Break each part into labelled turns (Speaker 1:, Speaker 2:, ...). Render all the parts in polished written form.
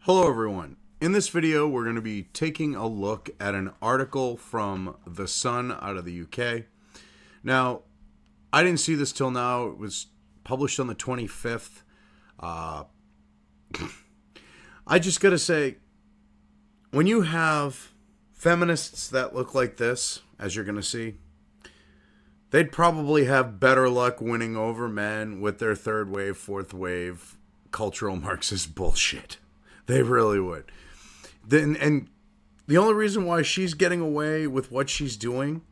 Speaker 1: Hello everyone. In this video we're going to be taking a look at an article from The Sun out of the UK. Now, I didn't see this till now. It was published on the 25th. I just gotta say, when you have feminists that look like this, as you're gonna see, they'd probably have better luck winning over men with their third wave, fourth wave cultural Marxist bullshit. They really would. And the only reason why she's getting away with what she's doing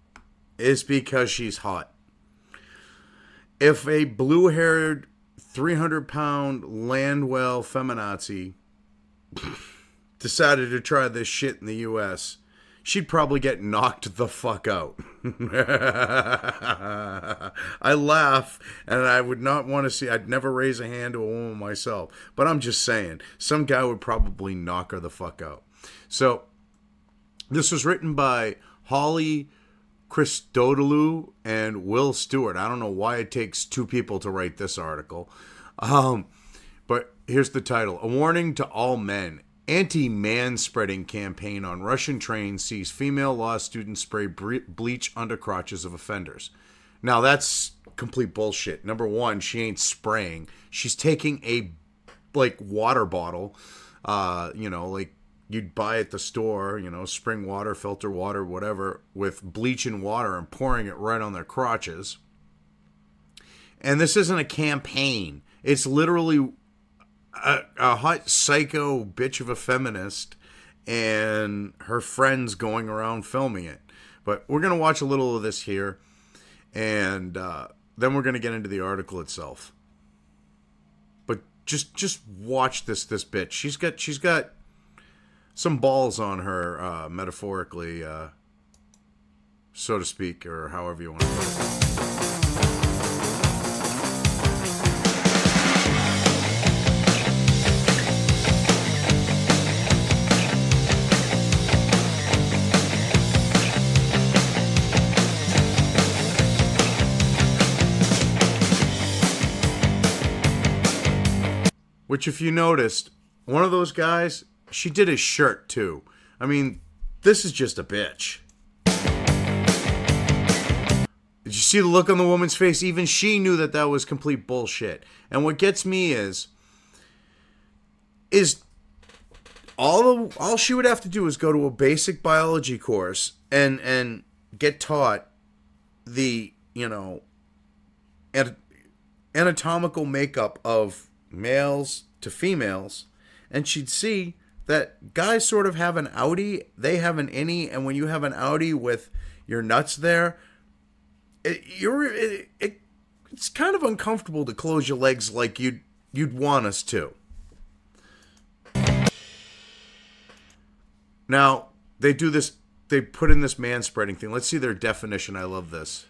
Speaker 1: is because she's hot. If a blue-haired, 300-pound Landwell feminazi decided to try this shit in the U.S., she'd probably get knocked the fuck out. I laugh, and I would not want to see, I'd never raise a hand to a woman myself, but I'm just saying, some guy would probably knock her the fuck out. So, this was written by Holly Christodoulou and Will Stewart. I don't know why it takes two people to write this article. But here's the title. A warning to all men. Anti-manspreading campaign on Russian trains sees female law students spray bleach under crotches of offenders. Now, that's complete bullshit. Number one, she ain't spraying. She's taking a, water bottle, like you'd buy at the store, spring water, filter water, whatever, with bleach and water and pouring it right on their crotches. And this isn't a campaign. It's literally a hot psycho bitch of a feminist and her friends going around filming it. But we're going to watch a little of this here, and then we're going to get into the article itself. But just watch this bitch. She's got some balls on her, metaphorically, so to speak, or however you want to put it. Which, if you noticed, one of those guys, she did his shirt, too. I mean, this is just a bitch. Did you see the look on the woman's face? Even she knew that that was complete bullshit. And what gets me is all she would have to do is go to a basic biology course and get taught the, anatomical makeup of males to females, and she'd see that guys sort of have an outie, they have an innie, and when you have an outie with your nuts there, it's kind of uncomfortable to close your legs like you'd want us to. Now, they do this, they put in this manspreading thing. Let's see their definition. I love this.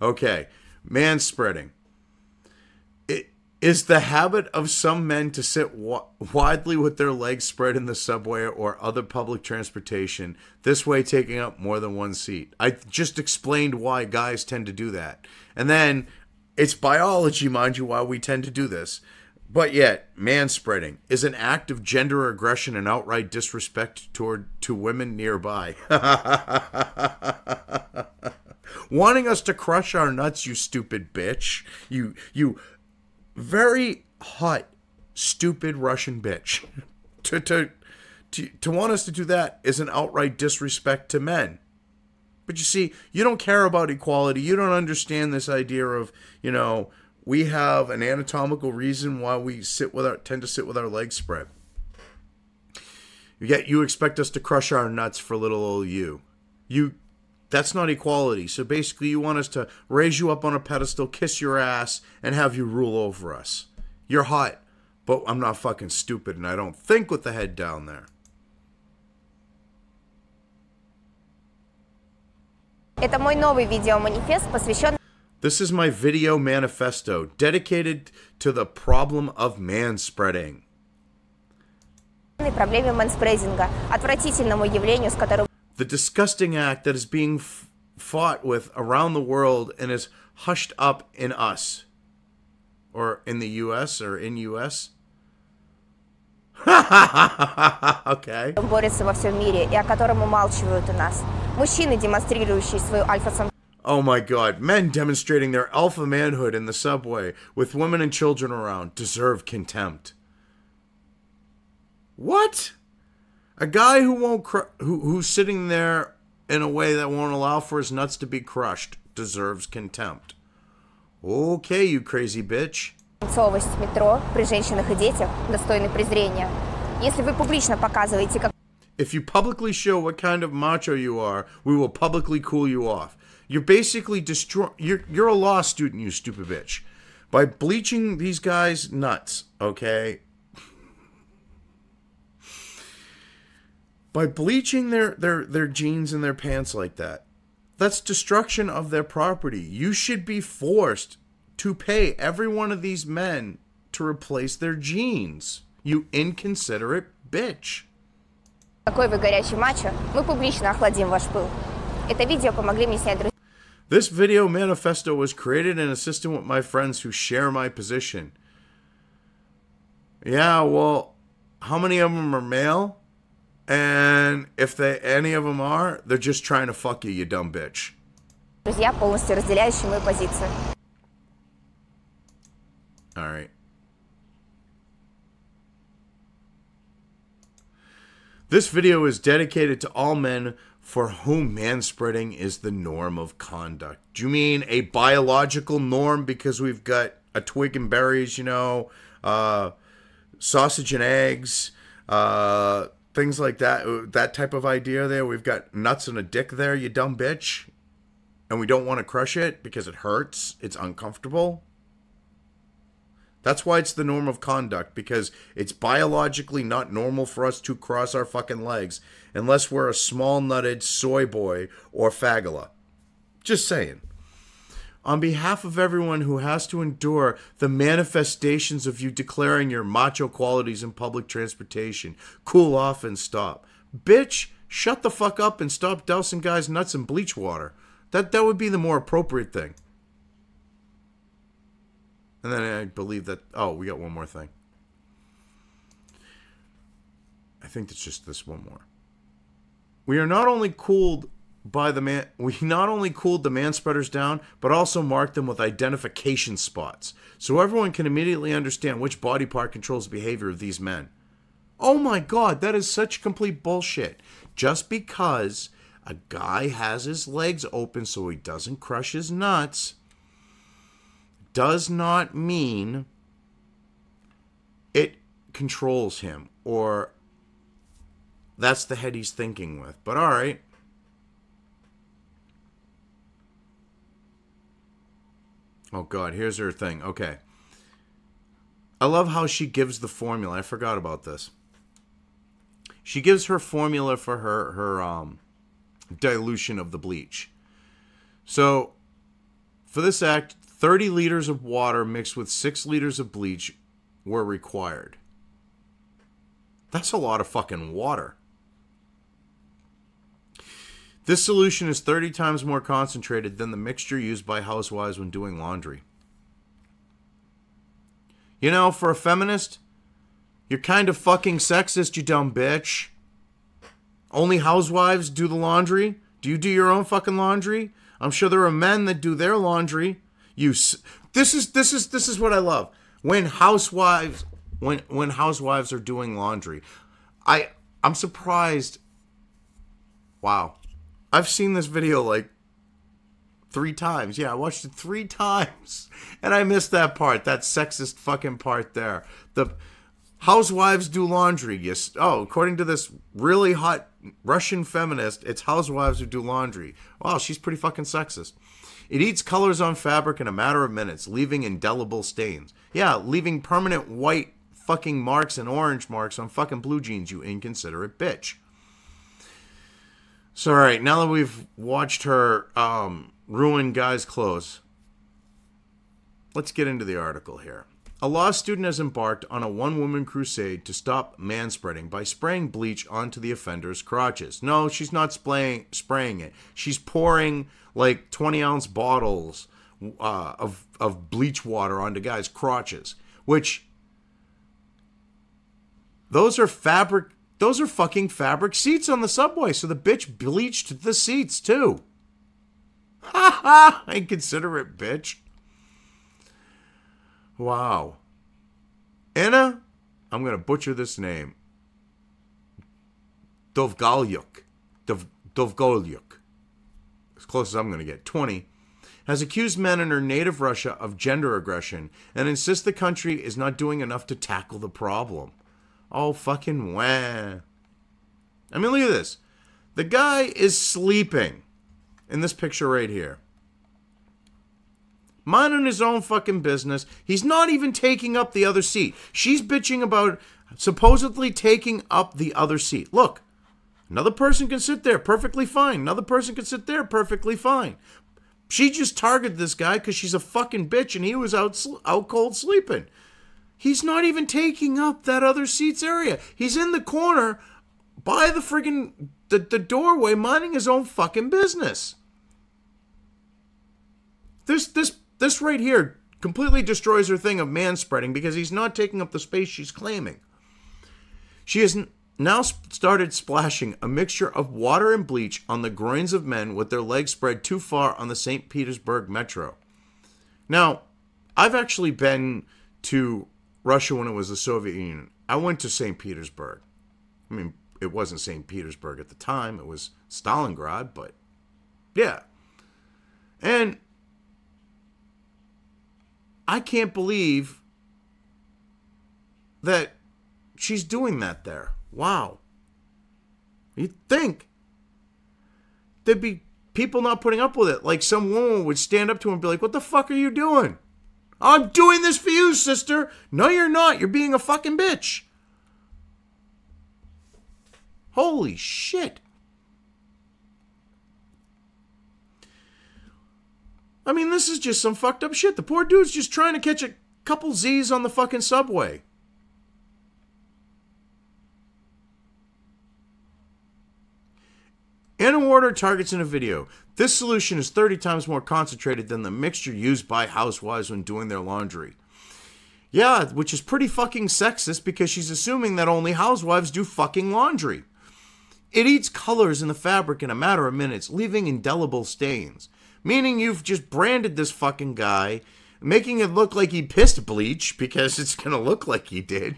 Speaker 1: Okay. Manspreading. It is the habit of some men to sit widely with their legs spread in the subway or other public transportation, this way taking up more than one seat. I just explained why guys tend to do that. And then, it's biology, mind you, why we tend to do this. But yet, manspreading is an act of gender aggression and outright disrespect to women nearby. Wanting us to crush our nuts, you stupid bitch. You very hot, stupid Russian bitch. To want us to do that is an outright disrespect to men. But you see, you don't care about equality. You don't understand this idea of, we have an anatomical reason why we tend to sit with our legs spread. Yet you expect us to crush our nuts for little old you. That's not equality. So basically you want us to raise you up on a pedestal, kiss your ass, and have you rule over us. You're hot, but I'm not fucking stupid, and I don't think with the head down there. This is my video manifesto dedicated to the problem of manspreading. The disgusting act that is being fought with around the world and is hushed up in us. Or in the US or in US? Okay.
Speaker 2: Борется во всем мире и о котором умалчивают у нас. Мужчины, демонстрирующие свою альфа-самку.
Speaker 1: Oh my god, men demonstrating their alpha manhood in the subway with women and children around deserve contempt. What? A guy who won't who's sitting there in a way that won't allow for his nuts to be crushed deserves contempt. Okay, you crazy bitch.
Speaker 2: Танцовость в метро при женщинах и детях достойны презрения. Если вы публично показываете, как...
Speaker 1: If you publicly show what kind of macho you are, we will publicly cool you off. You're basically you're a law student, you stupid bitch. By bleaching these guys' nuts, okay? By bleaching their jeans and their pants like that, that's destruction of their property. You should be forced to pay every one of these men to replace their jeans. You inconsiderate bitch.
Speaker 2: Какой вы горячий мачо, мы публично охладим ваш пыл. Это видео помогли мне снять друзья.
Speaker 1: This video manifesto was created in assistance with my friends who share my position. Yeah, well, how many of them are male? And if any of them are, they're just trying to fuck you, you dumb bitch.
Speaker 2: Друзья, полностью разделяющие мою позицию.
Speaker 1: All right. This video is dedicated to all men for whom manspreading is the norm of conduct. Do you mean a biological norm because we've got a twig and berries, you know, sausage and eggs, things like that, that type of idea there? We've got nuts and a dick there, you dumb bitch. And we don't want to crush it because it hurts. It's uncomfortable. That's why it's the norm of conduct, because it's biologically not normal for us to cross our fucking legs unless we're a small-nutted soy boy or fagula. Just saying. On behalf of everyone who has to endure the manifestations of you declaring your macho qualities in public transportation, cool off and stop. Bitch, shut the fuck up and stop dousing guys' nuts in bleach water. That would be the more appropriate thing. And then I believe that... Oh, we got one more thing. I think it's just this one more. We not only cooled the manspreaders down, but also marked them with identification spots, so everyone can immediately understand which body part controls the behavior of these men. Oh my god, that is such complete bullshit. Just because a guy has his legs open so he doesn't crush his nuts does not mean it controls him, or that's the head he's thinking with. But all right. Oh God, here's her thing. Okay. I love how she gives the formula. I forgot about this. She gives her formula for her dilution of the bleach. So for this act, 30 liters of water mixed with 6 liters of bleach were required. That's a lot of fucking water. This solution is 30 times more concentrated than the mixture used by housewives when doing laundry. You know, for a feminist, you're kind of fucking sexist, you dumb bitch. Only housewives do the laundry? Do you do your own fucking laundry? I'm sure there are men that do their laundry. This is what I love. When housewives are doing laundry. I'm surprised. Wow. I've seen this video like 3 times. Yeah, I watched it 3 times. And I missed that part. That sexist fucking part there. The housewives do laundry. Yes. Oh, according to this really hot Russian feminist, it's housewives who do laundry. Wow, she's pretty fucking sexist. It eats colors on fabric in a matter of minutes, leaving indelible stains. Yeah, leaving permanent white fucking marks and orange marks on fucking blue jeans, you inconsiderate bitch. So, alright, now that we've watched her ruin guys' clothes, let's get into the article here. A law student has embarked on a one-woman crusade to stop manspreading by spraying bleach onto the offender's crotches. No, she's not spraying it. She's pouring like 20-ounce bottles of bleach water onto guys' crotches, which those are fucking fabric seats on the subway, so the bitch bleached the seats too. Ha ha! Inconsiderate bitch. Wow. Anna, I'm going to butcher this name. Dovgalyuk. Dovgalyuk. As close as I'm going to get. 20. Has accused men in her native Russia of gender aggression and insists the country is not doing enough to tackle the problem. Oh, fucking wah. I mean, look at this. The guy is sleeping in this picture right here. Minding his own fucking business. He's not even taking up the other seat. She's bitching about supposedly taking up the other seat. Look, another person can sit there perfectly fine. Another person can sit there perfectly fine. She just targeted this guy because she's a fucking bitch and he was out cold sleeping. He's not even taking up that other seat's area. He's in the corner by the friggin' the doorway minding his own fucking business. This right here completely destroys her thing of manspreading because he's not taking up the space she's claiming. She has now started splashing a mixture of water and bleach on the groins of men with their legs spread too far on the St. Petersberg metro. Now, I've actually been to Russia when it was the Soviet Union. I went to St. Petersburg. I mean, it wasn't St. Petersburg at the time. It was Stalingrad, but yeah. And I can't believe that she's doing that there. Wow. You'd think there'd be people not putting up with it. Like some woman would stand up to him and be like, what the fuck are you doing? I'm doing this for you, sister. No, you're not. You're being a fucking bitch. Holy shit. I mean, this is just some fucked up shit. The poor dude's just trying to catch a couple Z's on the fucking subway. Anna Warner targets in a video. This solution is 30 times more concentrated than the mixture used by housewives when doing their laundry. Yeah, which is pretty fucking sexist because she's assuming that only housewives do fucking laundry. It eats colors in the fabric in a matter of minutes, leaving indelible stains. Meaning you've just branded this fucking guy, making it look like he pissed bleach because it's going to look like he did.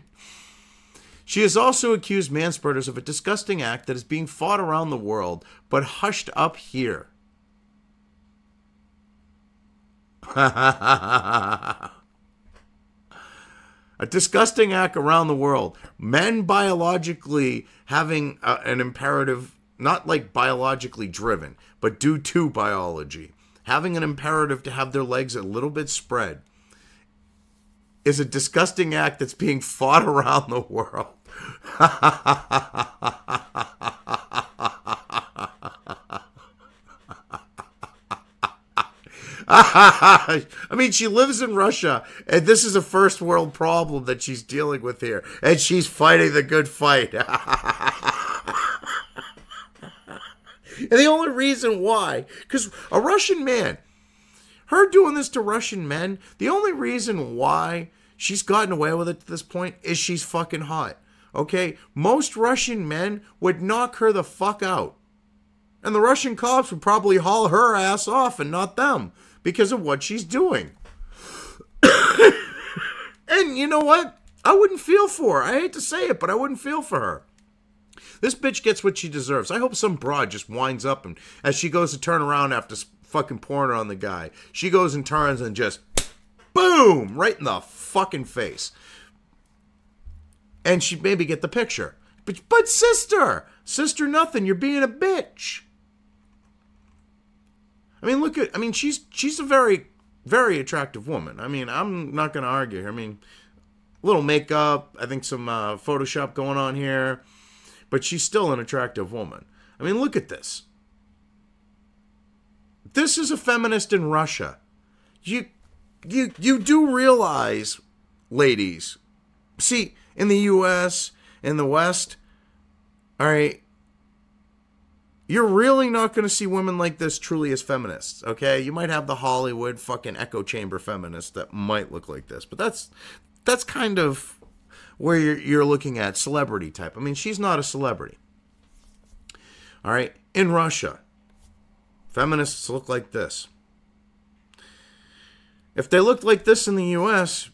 Speaker 1: She has also accused manspreaders of a disgusting act that is being fought around the world, but hushed up here. A disgusting act around the world. Men biologically having an imperative, not like biologically driven, but due to biology, having an imperative to have their legs a little bit spread, is a disgusting act that's being fought around the world. I mean, she lives in Russia, and this is a first world problem that she's dealing with here, and she's fighting the good fight. And the only reason why, because a Russian man, her doing this to Russian men, the only reason why she's gotten away with it to this point is she's fucking hot. Okay? Most Russian men would knock her the fuck out. And the Russian cops would probably haul her ass off and not them because of what she's doing. And you know what? I wouldn't feel for her. I hate to say it, but I wouldn't feel for her. This bitch gets what she deserves. I hope some broad just winds up and as she goes to turn around after fucking pouring it on the guy, she goes and turns and just boom, right in the fucking face. And she maybe get the picture. But sister nothing, you're being a bitch. I mean, she's a very, very attractive woman. I mean, I'm not going to argue. I mean, a little makeup, I think some Photoshop going on here. But she's still an attractive woman. I mean, look at this. This is a feminist in Russia. You do realize, ladies, see, in the U.S., in the West, all right, you're really not going to see women like this truly as feminists, okay? You might have the Hollywood fucking echo chamber feminists that might look like this, but that's kind of where you're looking at celebrity type. I mean, she's not a celebrity. All right? In Russia, feminists look like this. If they looked like this in the U.S.,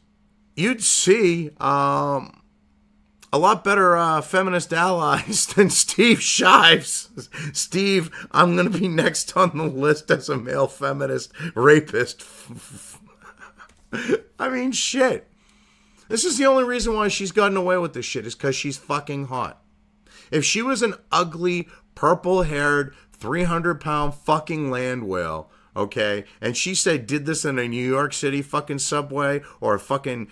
Speaker 1: you'd see a lot better feminist allies than Steve Shives. Steve, I'm going to be next on the list as a male feminist rapist. I mean, shit. This is the only reason why she's gotten away with this shit is because she's fucking hot. If she was an ugly, purple-haired, 300-pound fucking land whale, okay, and she said did this in a New York City fucking subway or a fucking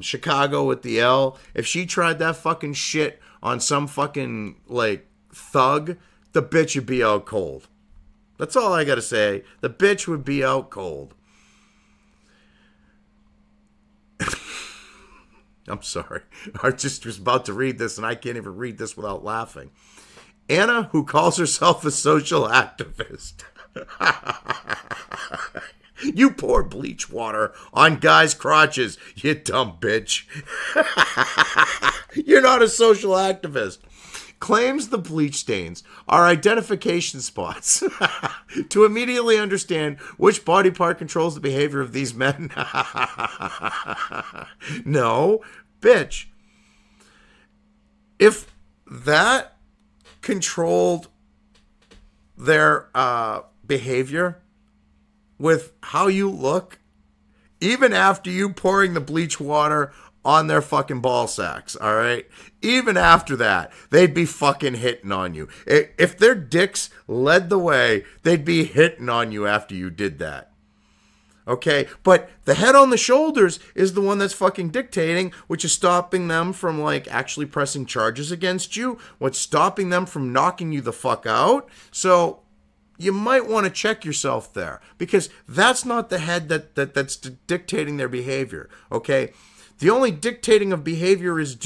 Speaker 1: Chicago with the L, if she tried that fucking shit on some fucking, like, thug, the bitch would be out cold. That's all I gotta say. The bitch would be out cold. I'm sorry. I just was about to read this and I can't even read this without laughing. Anna, who calls herself a social activist. You pour bleach water on guys' crotches, you dumb bitch. You're not a social activist. Claims the bleach stains are identification spots to immediately understand which body part controls the behavior of these men. No, bitch. If that controlled their behavior with how you look, even after you pouring the bleach water on their fucking ball sacks, all right? Even after that, they'd be fucking hitting on you. If their dicks led the way, they'd be hitting on you after you did that. Okay? But the head on the shoulders is the one that's fucking dictating, which is stopping them from, like, actually pressing charges against you, what's stopping them from knocking you the fuck out. So you might want to check yourself there, because that's not the head that's dictating their behavior, okay? The only dictating of behavior is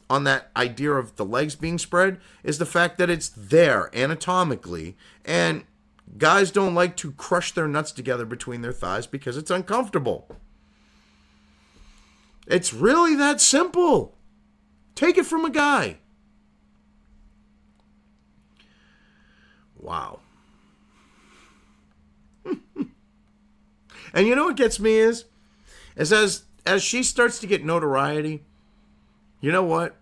Speaker 1: on that idea of the legs being spread, is the fact that it's there anatomically, and guys don't like to crush their nuts together between their thighs because it's uncomfortable. It's really that simple. Take it from a guy. Wow. And you know what gets me is as she starts to get notoriety, you know what?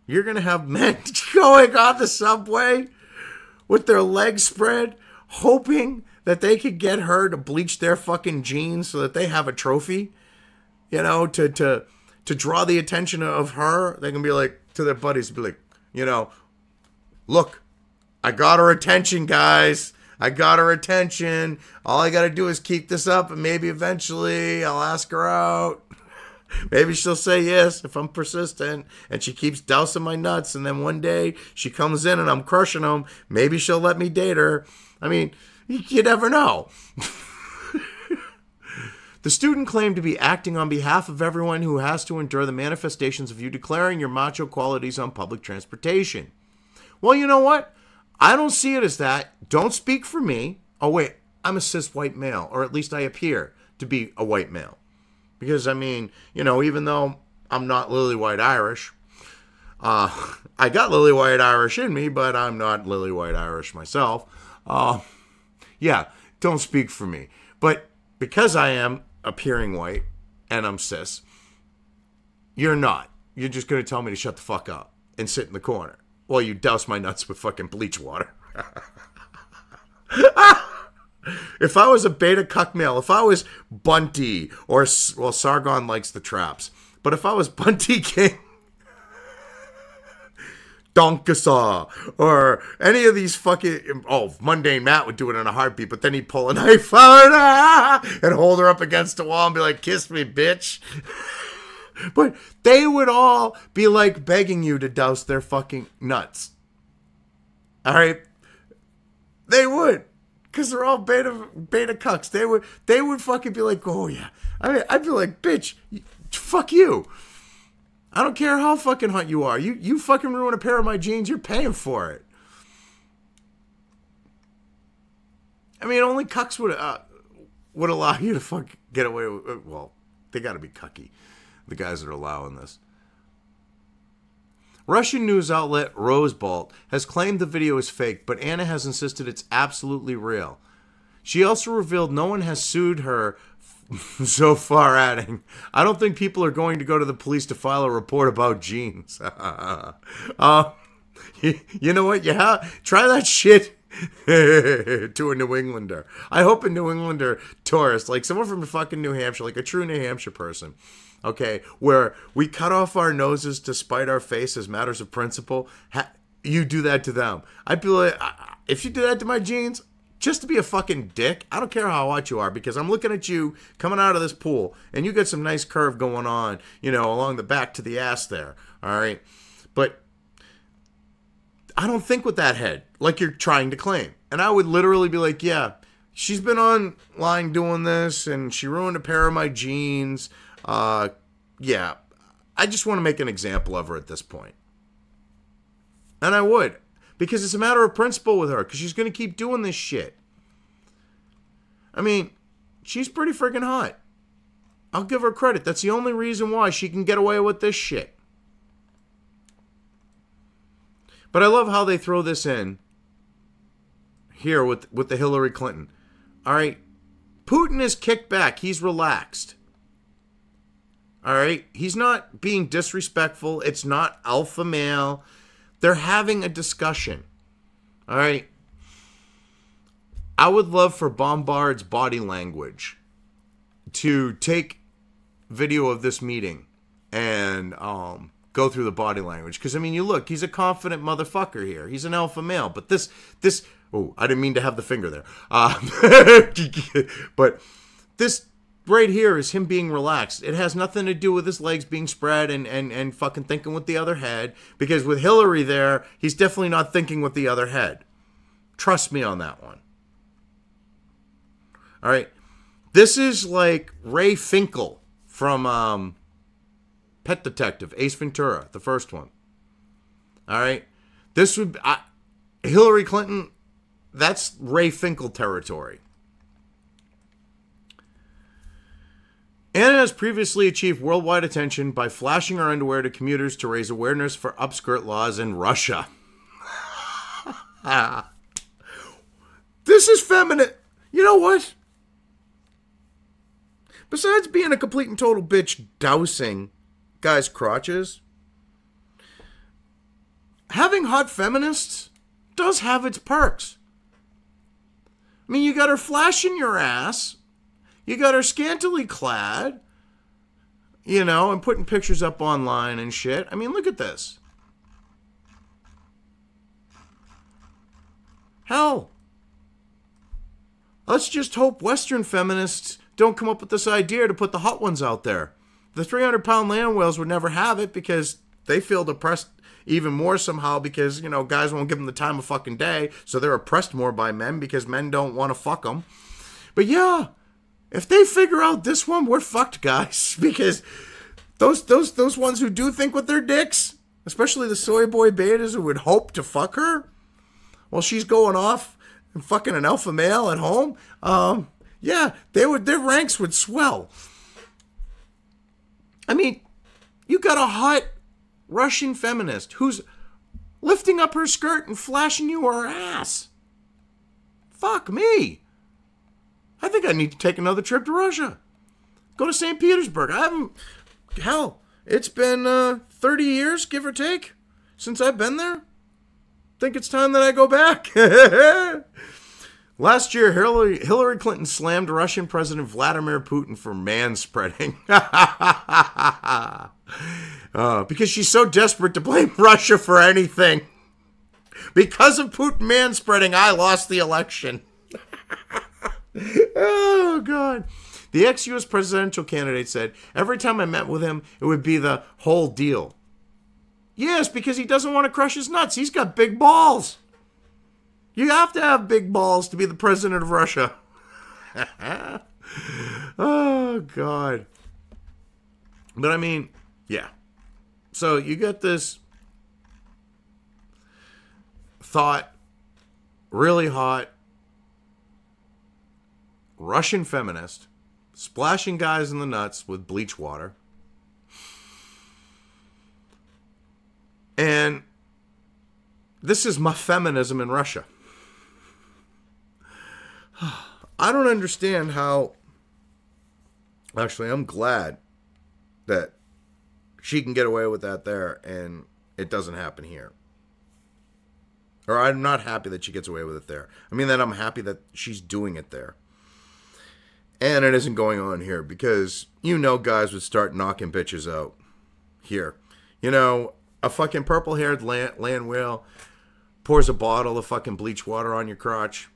Speaker 1: You're going to have men going on the subway with their legs spread, hoping that they could get her to bleach their fucking jeans so that they have a trophy, you know, to draw the attention of her. They can be like, to their buddies, be like, you know, look, I got her attention, guys. I got her attention. All I got to do is keep this up, and maybe eventually I'll ask her out. Maybe she'll say yes if I'm persistent, and she keeps dousing my nuts, and then one day she comes in and I'm crushing them. Maybe she'll let me date her. I mean, you never know. The student claimed to be acting on behalf of everyone who has to endure the manifestations of you declaring your macho qualities on public transportation. Well, you know what? I don't see it as that. Don't speak for me. Oh, wait, I'm a cis white male, or at least I appear to be a white male. Because, I mean, you know, even though I'm not lily white Irish, I got lily white Irish in me, but I'm not lily white Irish myself. Yeah, don't speak for me. But because I am appearing white and I'm cis, you're not. You're just going to tell me to shut the fuck up and sit in the corner while you douse my nuts with fucking bleach water. If I was a beta cuck male, if I was Bunty, or, well, Sargon likes the traps, but if I was Bunty King, Donkasaw, or any of these fucking, Mundane Matt would do it in a heartbeat, but then he'd pull a knife out and hold her up against the wall and be like, kiss me, bitch. But they would all be like begging you to douse their fucking nuts. All right? They would. Because they're all beta cucks. They would fucking be like, oh yeah. I mean, I'd be like, bitch, fuck you. I don't care how fucking hot you are. You fucking ruin a pair of my jeans, you're paying for it. I mean, only cucks would allow you to get away with. Well, they got to be cucky, the guys that are allowing this. Russian news outlet Rosbolt has claimed the video is fake, but Anna has insisted it's absolutely real. She also revealed no one has sued her so far, adding, I don't think people are going to go to the police to file a report about jeans. You know what? Try that shit to a New Englander. I hope a New Englander tourist, like someone from fucking New Hampshire, like a true New Hampshire person, okay, where we cut off our noses to spite our face as matters of principle, you do that to them. I'd be like, if you do that to my jeans, just to be a fucking dick, I don't care how hot you are, because I'm looking at you coming out of this pool, and you got some nice curve going on, along the back to the ass there, all right? But I don't think with that head, like you're trying to claim. And I would literally be like, yeah, she's been online doing this, and she ruined a pair of my jeans. Yeah, I just want to make an example of her at this point. And I would. Because it's a matter of principle with her. Because she's going to keep doing this shit. I mean, she's pretty freaking hot. I'll give her credit. That's the only reason why she can get away with this shit. But I love how they throw this in here with the Hillary Clinton. All right. Putin is kicked back. He's relaxed. All right. He's not being disrespectful. It's not alpha male. They're having a discussion. All right. I would love for Bombard's body language to take video of this meeting and go through the body language. Because, I mean, you look, he's a confident motherfucker here. He's an alpha male. But this, oh, I didn't mean to have the finger there. But this right here is him being relaxed. It has nothing to do with his legs being spread and fucking thinking with the other head. Because with Hillary there, he's definitely not thinking with the other head. Trust me on that one. All right. This is like Ray Finkel from Pet Detective, Ace Ventura, the first one. All right. This would Hillary Clinton, that's Ray Finkel territory. Anna has previously achieved worldwide attention by flashing her underwear to commuters to raise awareness for upskirt laws in Russia. This is feminine. You know what? Besides being a complete and total bitch dousing guys' crotches, having hot feminists does have its perks. I mean, you got her flashing your ass. You got her scantily clad, and putting pictures up online and shit. I mean, look at this. Hell, let's just hope Western feminists don't come up with this idea to put the hot ones out there. The 300-pound land whales would never have it because they feel depressed even more somehow because, guys won't give them the time of fucking day. So they're oppressed more by men because men don't want to fuck them. But yeah, if they figure out this one, we're fucked, guys. Because those ones who do think with their dicks, especially the soy boy betas who would hope to fuck her while she's going off and fucking an alpha male at home, yeah, their ranks would swell. I mean, you got a hot Russian feminist who's lifting up her skirt and flashing you her ass. Fuck me. I think I need to take another trip to Russia. Go to St. Petersburg. It's been 30 years, give or take, since I've been there. Think it's time that I go back. Last year, Hillary Clinton slammed Russian President Vladimir Putin for manspreading. Because she's so desperate to blame Russia for anything. Because of Putin manspreading, I lost the election. Oh, God. The ex-U.S. presidential candidate said, every time I met with him, it would be the whole deal. Yes, because he doesn't want to crush his nuts. He's got big balls. You have to have big balls to be the president of Russia. Oh, God. But I mean, yeah. So you got this thought, really hot Russian feminist, splashing guys in the nuts with bleach water. And this is my feminism in Russia. I don't understand how... Actually, I'm glad that she can get away with that there and it doesn't happen here. Or I'm not happy that she gets away with it there. I mean that I'm happy that she's doing it there. And it isn't going on here because, you know, guys would start knocking bitches out here. You know, a fucking purple-haired land whale pours a bottle of fucking bleach water on your crotch.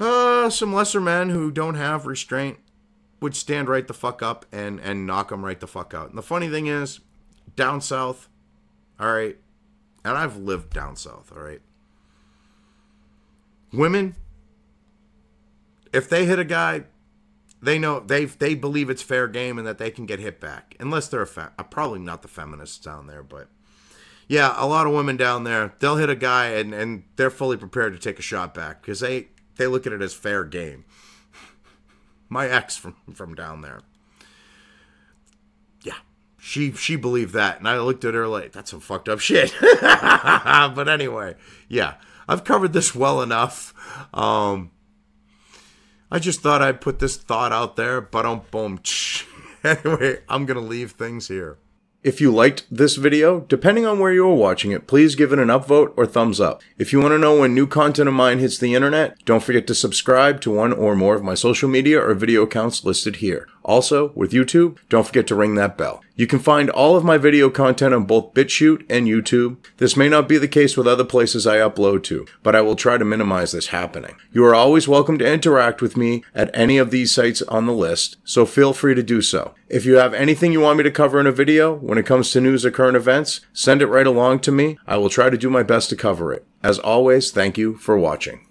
Speaker 1: Some lesser men who don't have restraint would stand right the fuck up and knock them right the fuck out. And the funny thing is, down south, all right, and I've lived down south, all right, women, if they hit a guy, they know they believe it's fair game and that they can get hit back, unless they're probably not the feminists down there, but yeah, a lot of women down there, they'll hit a guy and they're fully prepared to take a shot back because they look at it as fair game. My ex from down there, yeah, she believed that, and I looked at her like, that's some fucked up shit. But anyway, yeah, I've covered this well enough. I just thought I'd put this thought out there, but boom. Anyway, I'm gonna leave things here. If you liked this video, depending on where you are watching it, please give it an upvote or thumbs up. If you want to know when new content of mine hits the internet, don't forget to subscribe to one or more of my social media or video accounts listed here. Also, with YouTube, don't forget to ring that bell. You can find all of my video content on both BitChute and YouTube. This may not be the case with other places I upload to, but I will try to minimize this happening. You are always welcome to interact with me at any of these sites on the list, so feel free to do so. If you have anything you want me to cover in a video, when it comes to news or current events, send it right along to me. I will try to do my best to cover it. As always, thank you for watching.